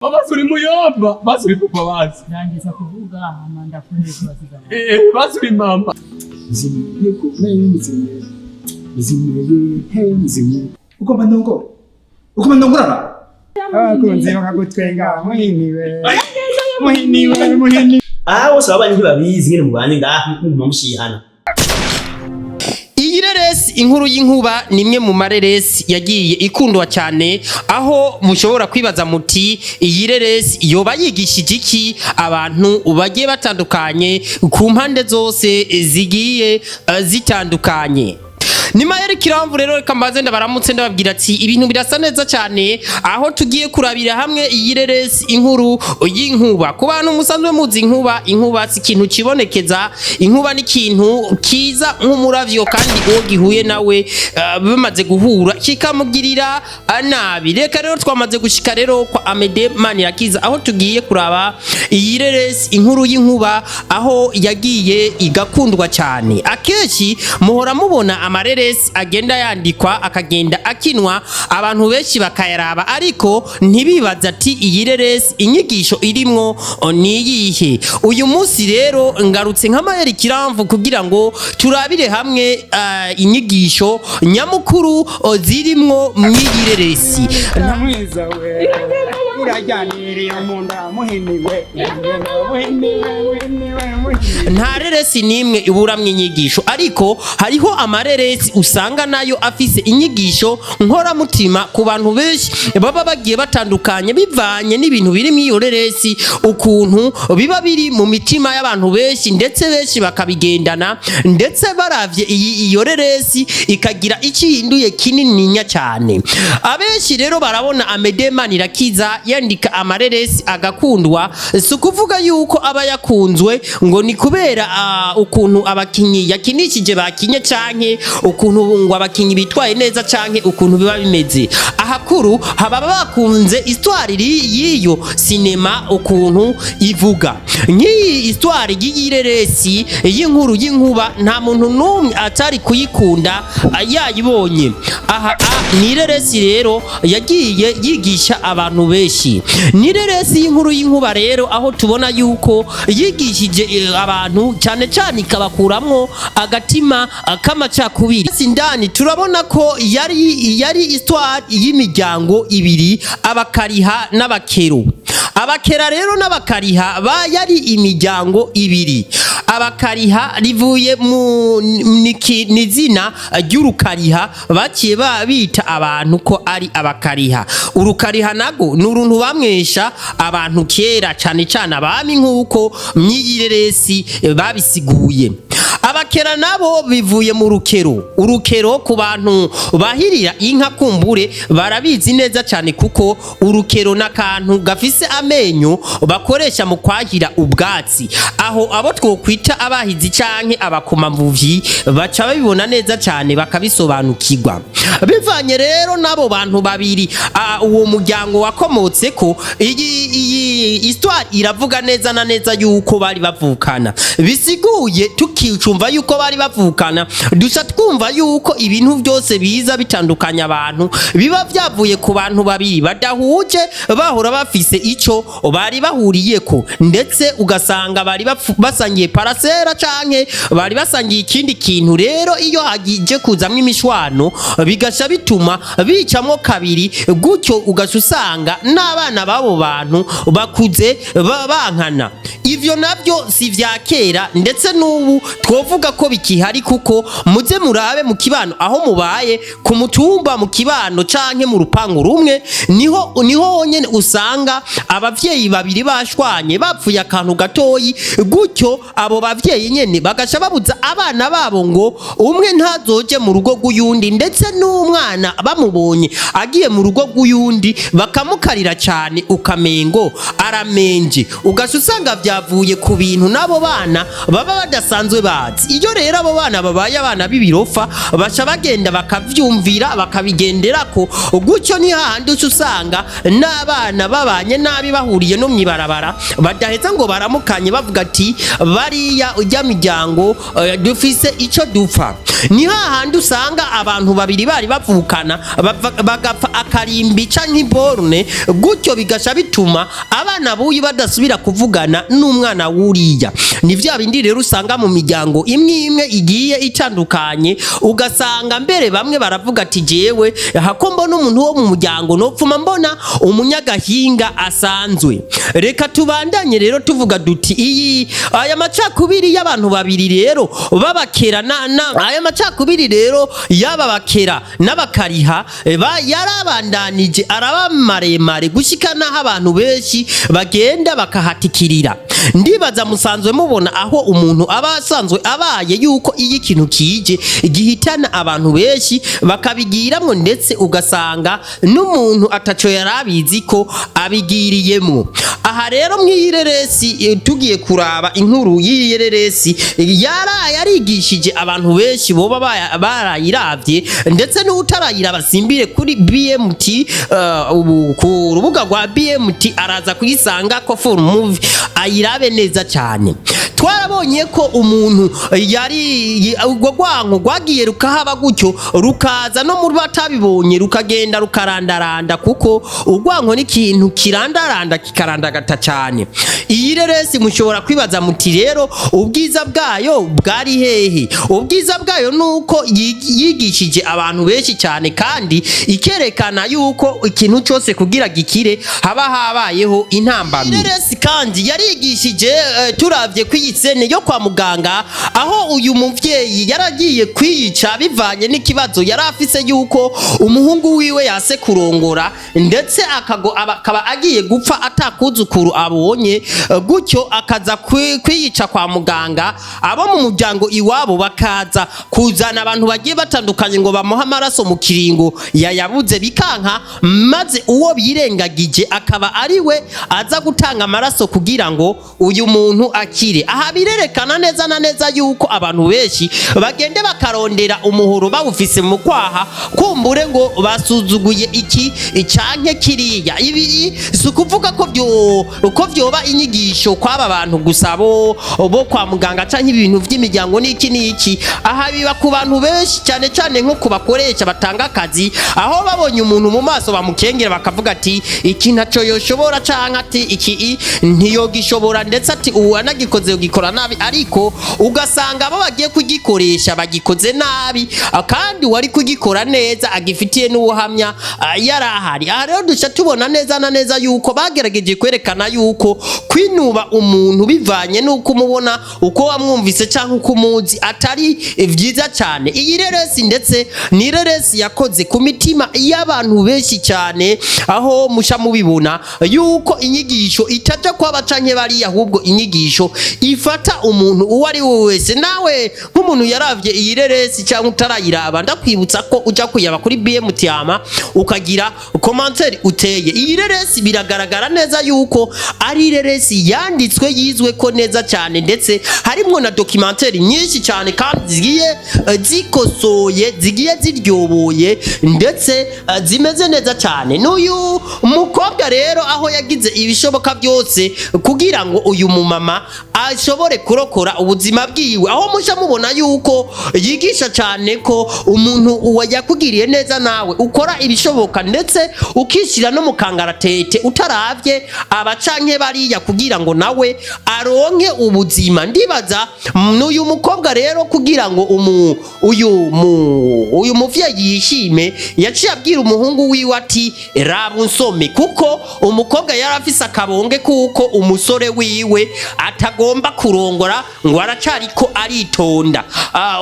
Basuri muyomba, basuri papa bazi. Ndangiza kuvuga amanda kuheza Basuri mama. Zimye kumenya zimye. Uko bandongora. Kunzi bakagutwenga muhiniwe. Muhiniwe. Bose abanye ntibabizi ngene mubanye ngaha mushihana. Iyi reresi inkuru y'inkuba nimwe mu mareresi yagiye ikundwa cyane aho mushobora kwibaza muti iyi reresi yoba yigishije iki abantu bagiye batandukanye ku mpande zose zigiye zitandukanye. Nima yari kiramvu rero reka mbaze ndabaramutse ndababwira ati ibintu birasa neza cyane aho tugiye kurabira hamwe iyi reresi inkuru y'inkuba. Ku bantu musanzwe muzi inkuba si ikintu kibonekeza, inkuba ni ikintu kiza nk'umuravyo kandi uwo gihuye nawe bimaze guhura kikamugirira nabi. Reka rero twamaze gushika rero kwa AMEDEE Manirakiza aho tugiye kuraba iyi reresi inkuru y'inkuba aho yagiye igakundwa cyane. Akenshi muhora mubona amareresi agenda yandikwa akagenda akinwa abantu benshi bakayaraba ariko ntibibaza ati iyi reresi inyigisho irimwo niyihe. Uyu munsi rero ngarutse nk'amayeri kiramvu kugira ngo turabire hamwe inyigisho nyamukuru zirimwo mw'iyi reresi. Namwiza we urajyaniriye munda muhiniwe. Nta reresi nimwe iburamwo inyigisho ariko hariho amareresi usanga nayo afise inyigisho nkoramutima ku bantu benshi baba bagiye batandukanye bivanye n'ibintu biri mu iyo reresi ukuntu biba biri mu mitima y'abantu benshi ndetse benshi bakabigendana ndetse baravye iyo reresi ikagira ikihinduye kinininya cyane. Abenshi rero barabona AMEDEE Manirakiza yandika amareresi agakundwa si ukuvuga yuko aba yakunzwe ngo ni kubera ukuntu abakinyi yakinishije bakinye canke ukuntu ngo abakinyi bitwaye neza canke ukuntu biba bimeze. Ahakuru haba bakunze histoire yiyo sinema ukuntu ivuga. Nk'iyi histoire y'ireresi y'inkuru y'inkuba nta muntu numwe atari kuyikunda yayibonye. Aha ni reresi rero yagiye yigisha abantu benshi. Ni reresi y'inkuru y'inkuba rero aho tubona yuko yigishije abantu cyane cyane ikabakuramwo agatima k'amacakubiri. Ndani turabona ko yari histoire y'imiryango ibiri abakariha n'abakero. Abakera rero n'abakariha yari imiryango ibiri. Abakariha rivuye mu nizina ry'urukariha baciye babita abantu ko ari abakariha. Urukariha nago n'uruntu bamwesha abantu kera cyane cyane abami nk'uko myireresi babisiguye. Abakera nabo bivuye mu rukero. Urukero ku bantu bahirira inka kumbure barabizi neza cyane kuko urukero n'akantu gafise amenyo bakoresha mu kwahira ubwatsi. Aho abo twokwita abahizi canke abakomamuvyi baca babibona neza cyane bakabisobanukirwa. Bivanye rero nabo bantu babiri uwo muryango wakomotse ko iyi histoire iravuga neza na neza yuko bari bavukana. Bisiguye tukicumva yuko bari bavukana dusa twumva yuko ibintu byose biza bitandukanya abantu biba byavuye ku bantu babiri badahuje bahora bafise ico bari bahuriyeko ndetse ugasanga bari basangiye parasera canke bari basangiye ikindi kintu. Rero iyo hagije kuzamwe imishwano bigasha bituma bicamwo kabiri gutyo ugasanga n'abana babo bantu bakuze bankana. Ivyo navyo si vya kera ndetse n'ubu twovuga ko bikihari kuko muze murabe mu kibano aho mubaye ku mutumba mu kibano canke mu rupangu rumwe niho nyene usanga abavyeyi babiri bashwanye bapfuye akantu gatoyi gutyo abo bavyeyi nyene bagasha babuza abana babo ngo umwe ntazoje mu rugo rw'uyundi ndetse n'umwana bamubonye agiye mu rugo rw'uyundi bakamukarira cyane ukamengo aramenje ugasha usanga vyavuye ku bintu n'abo bana baba badasanzwe bazi. Iyo rero abo bana babaye abana b'ibirofa baca bagenda bakavyumvira bakabigenderako, gutyo ni hahandi usanga n'abana babanye nabi bahuriye no mwibarabara badaheza ngo baramukanye bavuga ati bariya ujya miryango dufise ico dupfa. Ni hahandi usanga abantu babiri bari bavukana bagapfa akarimbi canke borne, gutyo bigasha bituma abana buyi badasubira kuvugana n'umwana wuriya. Ni vya bindi rero usanga mu miryango imwe imwe igiye itandukanye, ugasanga mbere bamwe baravuga ati jewe hako mbona umuntu wo mu muryango nopfuma mbona umunyagahinga asanzwe. Reka tubandanye rero tuvuga duti aya macakubiri y'abantu babiri rero babakera aya macakubiri rero yaba bakera n'abakariha yarabandanije araba maremare gushika naho abantu benshi bagenda bakahatikirira. Ndibaza musanzwe mubona aho umuntu aba asanzwe abaye yuko iyo ikintu kije gihitana abantu benshi bakabigiramwo, ndetse ugasanga n'umuntu ataco yarabizi ko abigiriyemo. Aha rero mw'ireresi tugiye kuraba inkuru y'ireresi yarigishije abantu benshi boba barayiravye, ndetse n'utarayira basimbire kuri BMT ku rubuga rwa BMT araza kuyisanga ko full movie ayirabe neza cyane. Twarabonye ko umuntu yari ubwo gwanko gwagiye rukahaba gutyo rukaza no muri batabibonye rukagenda rukarandaranda, kuko ugwanko ni ikintu kirandaranda kikarandagata cyane. Iyi reresi mushobora kwibaza muti rero ubwiza bwayo bwari hehe? Ubwiza bwayo nuko yigishije abantu benshi cyane, kandi ikerekana yuko ikintu cyose kugira gikire haba habayeho intambamyi. Reresi kandi yarigishije turavye kwiyitsene yo kwa muganga, aho uyu muvyeyi yaragiye kwiyica bivanye n'ikibazo yari afise yuko umuhungu wiwe yase kurongora, ndetse akaba agiye gupfa atakuzukuru abonye, gutyo akaza kwiyica kwa muganga. Abo mu muryango iwabo bakaza kuzana abantu bagiye batandukanye ngo bamuha amaraso mu kiringo yayabuze bikanka, maze uwo birengagije akaba ari we aza gutanga amaraso kugira ngo uyu muntu akire. Aha birerekana neza na neza yuko abantu benshi bagende bakarondera umuhoro bawufise mu kwaha, kumbure ngo basuzuguye iki canke kiriya. Ibi sukuvuga ko vyoba inyigisho kwaba bantu gusa bo kwa muganga canke ibintu vy'imiryango n'iki. Aha biba ku bantu benshi cyane cyane nko kubakoresha batanga akazi, aho babonye umuntu mu maso bamukengera bakavuga ati iki ntaco yoshobora canke ati iki ntiyogishobora, ndetse ati uwanagikoze gikora nabi, ariko ugasanga abo bagiye kugikoresha bagikoze nabi, kandi wari kugikora neza agifitiye n'ubuhamya yarahari. Aha rero duca tubona neza na neza yuko bagerageje kwerekana yuko kwinuba umuntu bivanye nuko umubona uko wamwumvise cyangwa uko umuzi atari vyiza cyane. Iyi reresi ndetse ni reresi yakoze ku mitima y'abantu benshi cyane, aho musha mubibona yuko inyigisho itaja kwaba canke bari, ahubwo inyigisho ifata umuntu uwo ari we wese. Nawe nk'umuntu yaravye iyi reresi cyangwa utarayiraba, ndakwibutsa ko uja kuyaba kuri BMT ama ukagira commentaire uteye. Iyi reresi biragaragara neza yuko ari reresi yanditswe yizwe ko neza cyane, ndetse harimwo na documentaire nyinshi cyane kandi zigiye zikosoye, zigiye ziryoboye, ndetse zimeze neza cyane. N'uyu mukobwa rero aho yagize ibishoboka byose kugira ngo uyu mumama ashobore kurokora ubuzima bwiwe, aho musha mubona yuko yigisha cyane ko umuntu yakugiriye neza nawe ukora ibishoboka, ndetse ukishira no mukangaratete utaravye abacanke bariya kugira ngo nawe aronke ubuzima. Ndibaza n'uyu mukobwa rero kugira ngo uyu muvyeyi yishime, yaciye abwira umuhungu wiwe ati raba unsome, kuko umukobwa yari afise akabonge kuko umusore wiwe atagomba kurongora ngo aracariko aritonda.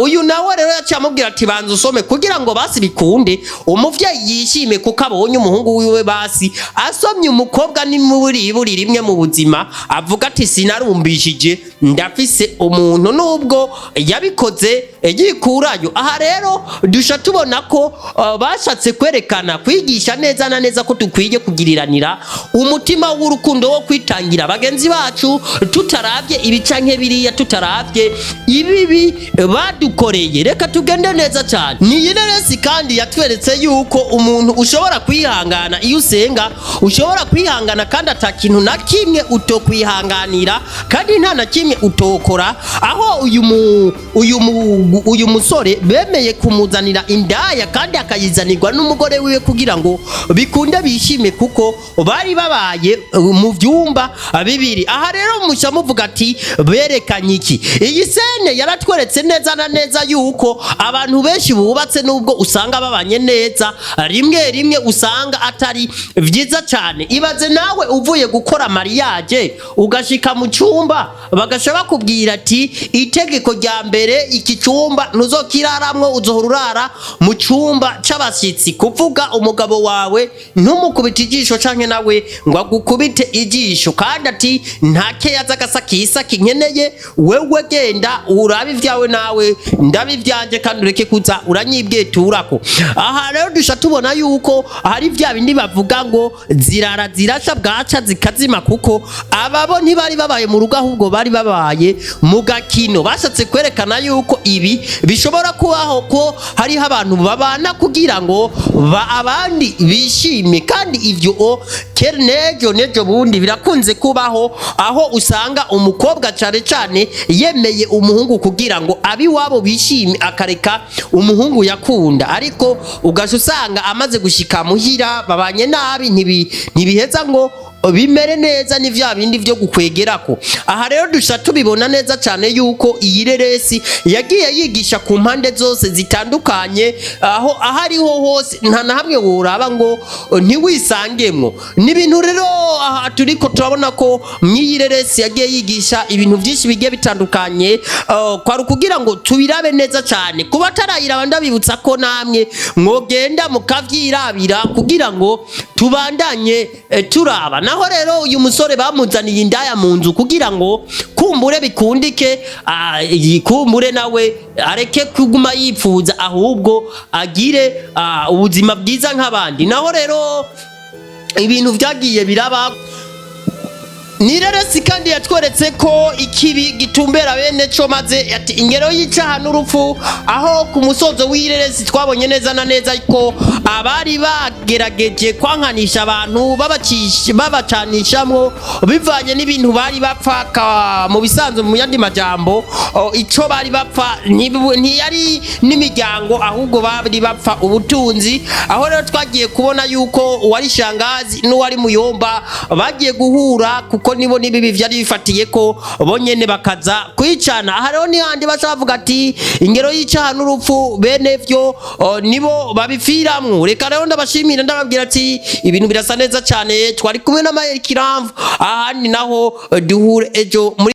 Uyu nawe rero yaciye amubwira ati banza usome kugira ngo basi bikunde umuvyeyi yishime, kuko abonye umuhungu wiwe basi asomye umukobwa ni muri rimwe mu buzima avuga ati sinarumbishije, ndafise umuntu nubwo yabikoze yikurayo. Aha rero dusha tubona ko bashatse kwerekana kwigisha neza na neza ko tukwiye kugiriranira umutima w'urukundo wo kwita tugasangira bagenzi bacu tutaravye ibicanke biriya tutaravye ibibi badukoreye. Reka tugende neza cyane. Ni ireresi kandi yatweretse yuko umuntu ushobora kwihangana iyo usenga, ushobora kwihangana kandi atakintu na kimwe utokwihanganira kandi nta na kimwe utokora. Aho uyu musore bemeye kumuzanira indaya kandi akayizanirwa n'umugore wiwe kugira ngo bikunde bishime kuko bari babaye mu vyumba bibiri. Aha rero musha muvuga ati berekanye iki? Iyi sene yaratweretse neza na neza yuko abantu benshi bubatse nubwo usanga babanye neza, rimwe rimwe usanga atari vyiza cyane. Ibaze nawe uvuye gukora mariage ugashika mu cyumba bagashaka kubwira ati itegeko rya mbere iki cyumba ntuzokiraramwo, uzohurara mu cyumba c'abashyitsi. Kuvuga umugabo wawe ntumukubite ijisho canke nawe ngo agukubite ijisho, kandi ati nta keyaza gasakisa kinkeneye, wewe genda urabe ivyawe nawe ndabi vyanje kandi ureke kuza uranyibweturako. Aha rero dusha tubona yuko hari vya bindi bavuga ngo zirara zirasha bwaca zikazima, kuko ababo ntibari babaye mu rugo ahubwo bari babaye mu gakino. Bashatse kwerekana yuko ibi bishobora kubaho, ko hariho abantu babana kugira ngo abandi bishime, kandi ivyo nejo bundi birakunze kubaho, aho usanga umukobwa cyane cyane yemeye umuhungu kugira ngo abi wabo bishime akareka umuhungu yakunda, ariko ugasha usanga amaze gushika muhira babanye nabi, ntibiheza ngo bimere neza ni vya bindi vyo gukwegerako. Aha rero dusha tubibona neza cyane yuko iyi reresi yagiye yigisha ku mpande zose zitandukanye, aho ahariho hose nta na hamwe woraba ngo ntiwisangemwo. N'ibintu rero aha turiko turabona ko mwiyi reresi yagiye yigisha ibintu byinshi bigiye bitandukanye, kwari kugira ngo tubirabe neza cyane. Kuba tarayira ndabibutsa ko namwe mwogenda mukavyirabira kugira ngo tubandanye turaba. Naho rero uyu musore bamuzaniye indaya mu nzu kugira ngo kumbure bikundike, kumbure nawe areke kuguma yipfuza ahubwo agire ubuzima bwiza nk'abandi. Naho rero ibintu vyagiye biraba. Ni reresi kandi yatweretse ko ikibi gitumbera bene co, maze ati ingero y'icaha n'urupfu. Aho ku musozo w'ireresi twabonye neza na neza ko abari bagerageje kwankanisha abantu babacanishamwo bivanye n'ibintu bari bapfa. Mu bisanzwe mu yandi majambo ico bari bapfa ntiyari n'imiryango, ahubwo bari bapfa ubutunzi. Aho rero twagiye kubona yuko uwari shangazi n'uwari muyomba bagiye guhura, kuko nibo nibibi vyari bifatiye ko bonyene bakaza kwicana. Aha rero ni handi bashavuga ati ingero y'icaha n'urupfu bene vyo nibo babifiramwo. Reka rero ndabashimira ndababwira ati ibintu birasa neza cyane. Twari kumwe na Mael Kiramvu, ahandi naho duhure ejo muri